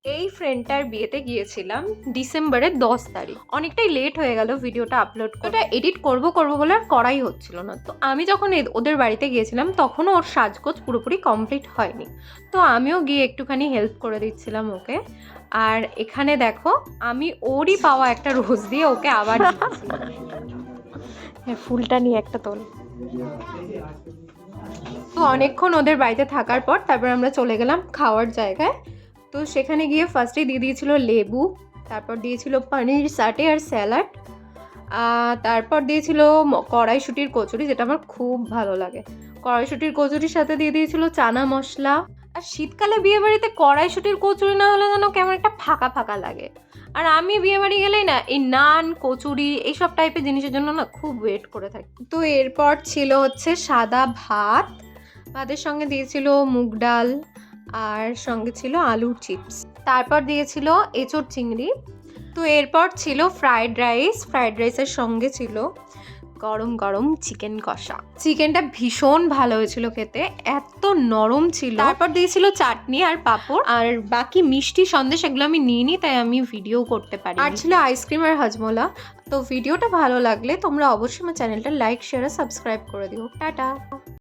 এই ফ্রেন্ডটার বিয়েতে গিয়েছিলাম ডিসেম্বরের 10 তারিখ। অনেকটাই লেট হয়ে গেল ভিডিওটা আপলোড করে। ওটা এডিট করব বলে আর করাই হচ্ছিল না। তো আমি যখন ওদের বাড়িতে গিয়েছিলাম তখনও ওর সাজগোজ পুরোপুরি কমপ্লিট হয়নি। তো আমিও গিয়ে একটুখানি হেল্প করে দিচ্ছিলাম ওকে। আর এখানে দেখো আমি ওরই পাওয়া একটা রোজ দিয়ে ওকে আবার দিচ্ছি। হ্যাঁ, ফুলটা নিয়ে একটা তোল। তো অনেকক্ষণ ওদের বাড়িতে থাকার পর তারপর আমরা চলে গেলাম খাওয়ার জায়গায়। তো সেখানে গিয়ে ফার্স্টেই দিয়ে দিয়েছিল লেবু, তারপর দিয়েছিল পনির সাটে আর স্যালাড, তারপর দিয়েছিল কড়াইশুঁটির কচুরি, যেটা আমার খুব ভালো লাগে। কড়াইশুঁটির কচুরির সাথে দিয়ে দিয়েছিল চানা মশলা। আর শীতকালে বিয়েবাড়িতে কড়াইশুঁটির কচুরি না হলে যেন কেমন একটা ফাঁকা ফাঁকা লাগে। আর আমি বিয়েবাড়ি গেলেই না এই নান কচুরি এইসব টাইপের জিনিসের জন্য না খুব ওয়েট করে থাকি। তো এরপর ছিল হচ্ছে সাদা ভাত, ভাতের সঙ্গে দিয়েছিল মুগ ডাল, আর সঙ্গে ছিল আলুর চিপস। তারপর দিয়েছিল এঁচোড় চিংড়ি। তো এরপর ছিল ফ্রাইড রাইস, ফ্রাইড রাইসের সঙ্গে ছিল গরম গরম চিকেন কষা। চিকেনটা ভীষণ ভালো হয়েছিল খেতে, এত নরম ছিল। তারপর দিয়েছিল চাটনি আর পাঁপড়, আর বাকি মিষ্টি সন্দেশ এগুলো আমি নিইনি, তাই আমি ভিডিও করতে পারি। আর ছিল আইসক্রিম আর হজমোলা। তো ভিডিওটা ভালো লাগলে তোমরা অবশ্যই আমার চ্যানেলটা লাইক শেয়ার আর সাবস্ক্রাইব করে দিও। টাটা।